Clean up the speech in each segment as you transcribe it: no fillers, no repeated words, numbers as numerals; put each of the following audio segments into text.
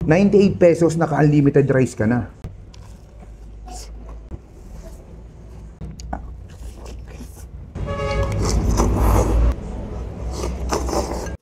98 pesos, naka-unlimited rice ka na.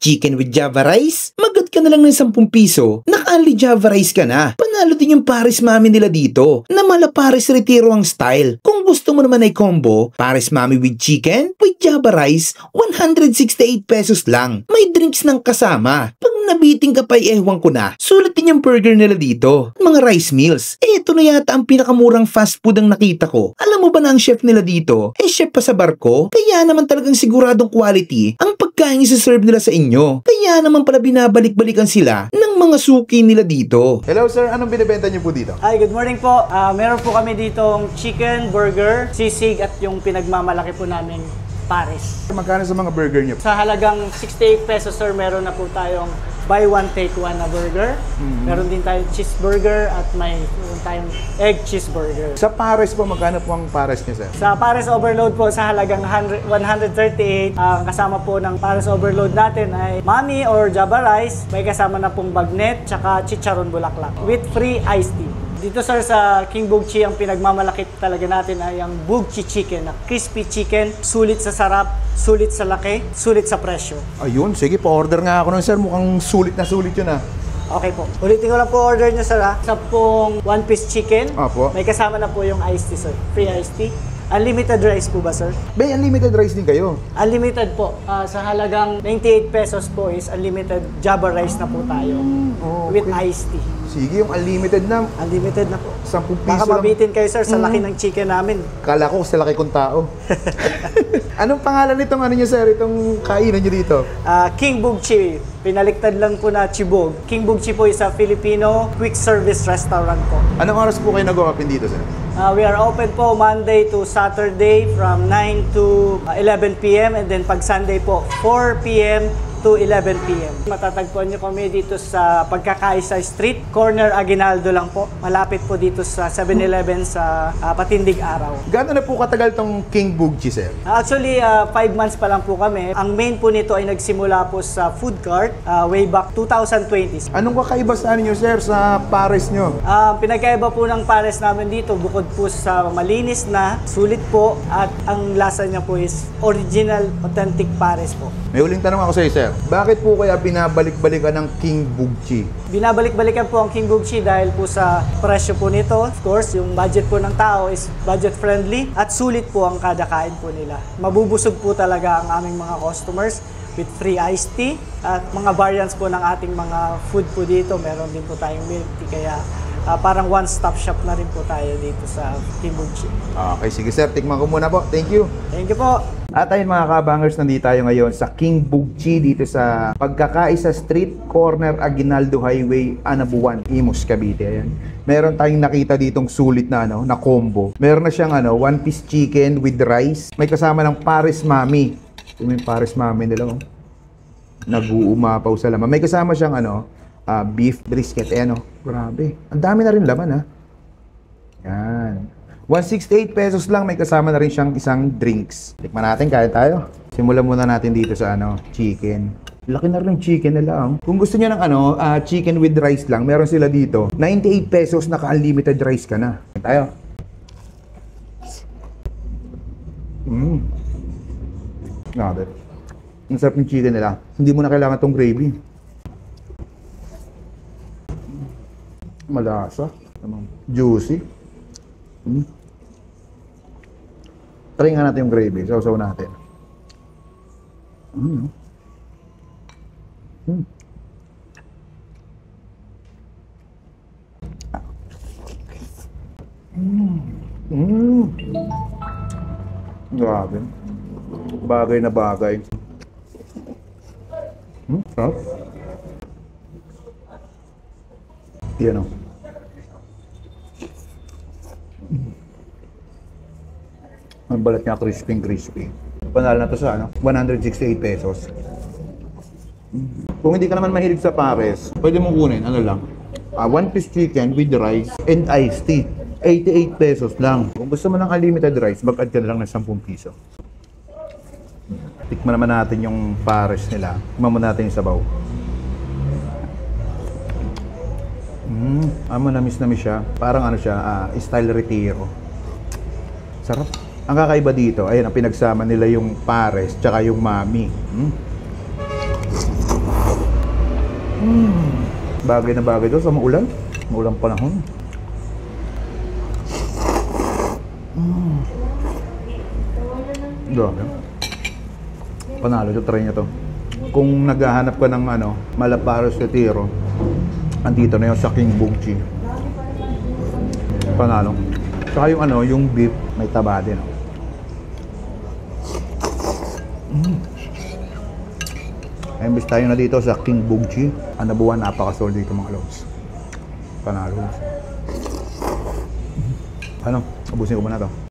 Chicken with Java rice? Magat ka na lang ng 10 piso, naka-unli Java rice ka na. Panalo din yung Paris Mami nila dito, na mala Paris Retiro ang style. Kung gusto mo naman ay combo, Paris Mami with chicken, with Java rice, 168 pesos lang. May drinks ng kasama. Pag nabiting ka pa ewan ko na, sulit din yung burger nila dito. Mga rice meals. Ito na yata ang pinakamurang fast food ang nakita ko. Alam mo ba na ang chef nila dito, chef pa sa barko? Kaya naman talagang siguradong quality ang pagkain isi-serve nila sa inyo. Kaya naman pala binabalik-balikan sila ng mga suki nila dito. Hello sir, anong binibenta niyo po dito? Hi, good morning po. Meron po kami ditong chicken, burger, sisig at yung pinagmamalaki po namin Paris. Magkano sa mga burger niyo? Sa halagang 68 pesos sir, meron na po tayong buy one take one na burger. Meron din tayong cheeseburger at meron tayong egg cheeseburger. Sa Paris po, magkano po ang Paris niyo sir? Sa Paris Overload po sa halagang 138, ang kasama po ng Paris Overload natin ay Mami or Java rice, may kasama na pong bagnet, tsaka chicharon bulaklak with free iced tea. Dito sir sa King Bugchi, ang pinagmamalaki talaga natin ay ang Bugchi chicken, na crispy chicken, sulit sa sarap, sulit sa laki, sulit sa presyo. Ayun, sige po, order nga ako nun sir, mukhang sulit na sulit yun ah. Okay po. Ulitin ko lang po order nyo sir ha. Sa pong one piece chicken, Opo. may kasama na po yung iced tea sir, free iced tea. Unlimited rice po ba sir? May unlimited rice din kayo? Unlimited po. Sa halagang 98 pesos po is unlimited Java rice na po tayo. Okay. With iced tea. Sige, yung unlimited na. Unlimited na po. 10 piso Baka lang. mabitin kayo sir sa laki ng chicken namin. Kala ko sa laki kong tao. Anong pangalan nitong ano niyo sir, itong kainan niyo dito? King Bugchi. Pinaliktad lang po na Chibog. King Bugchi po is a Filipino quick service restaurant po. Anong oras po kayo nag-open dito sir? We are open po Monday to Saturday from 9 to 11 p.m. and then pag Sunday po 4 p.m. to 11 p.m. Matatagpuan niyo kami dito sa Pagkakaisa Street, corner Aguinaldo lang po. Malapit po dito sa 7-Eleven sa Patindig Araw. Gano'n na po katagal tong King Bugchi sir? Actually, 5 months pa lang po kami. Ang main po nito ay nagsimula po sa food cart way back 2020. Anong kakaiba sa ano niyo sir sa Paris niyo? Pinagkaiba po ng Pares namin dito, bukod po sa malinis na, sulit po, at ang lasa niya po is original, authentic Pares po. May uling tanong ako sa iyo sir. Bakit po kaya binabalik-balikan ng King Bugchi? Binabalik-balikan po ang King Bugchi dahil po sa presyo po nito. Of course, yung budget po ng tao is budget friendly at sulit po ang kada kain po nila. Mabubusog po talaga ang aming mga customers with free iced tea at mga variants po ng ating mga food po dito. Meron din po tayong milk tea, kaya parang one-stop shop na rin po tayo dito sa King Bugchi. Okay, sige sir. Tikman ko muna po. Thank you. Thank you po. At ayun mga kabangers, nandito tayo ngayon sa King Bugchi dito sa Pagkakaisa Street, corner Aguinaldo Highway, Anabuan, Imus, Cavite. Ayan. Meron tayong nakita ditong sulit na na combo. Meron na siyang one piece chicken with rice. May kasama ng Paris Mami. Ito yung Paris Mami nila. Nag-uumapaw sa laman. May kasama siyang beef brisket. Ayan grabe. Ang dami na rin laman Yan. 168 pesos lang, may kasama na rin siyang isang drinks. Tikman natin, kaya tayo. Simulan muna natin dito sa chicken. Laki na rin chicken nila. Kung gusto niyo ng chicken with rice lang, meron sila dito. 98 pesos, naka-unlimited rice ka na. Tayo. Grabe. Ang sarap ng chicken nila. Hindi mo na kailangan tong gravy. Malasa. Juicy. Try nga natin yung gravy. Sausaw natin. Grabe. Bagay na bagay. Sarap. Yan ang balat niya crispy. Panalo na to sa 168 pesos. Kung hindi ka naman mahilig sa pares, pwede mong kunin, one piece chicken with rice and iced tea. 88 pesos lang. Kung gusto mo ng unlimited rice, mag-add ka na lang ng 10 piso. Tikman naman natin yung pares nila. Tikman mo natin yung sabaw. Manamis siya. Parang ano siya, style retiro. Sarap. Ang kakaiba dito, ayun, ang pinagsama nila yung pares tsaka yung mami. Bagay na bagay to sa maulan. Maulang panahon. Grabe. Panalo to, try niya to. Kung naghahanap ka ng malapares retiro, andito na yung sa King Bugchi. Panalo. Saka yung yung beef, may taba din. Imbis tayo na dito sa King Bugchi, Anabuan, napaka-solid dito mga lods. Panalo. Ubusin ko muna to.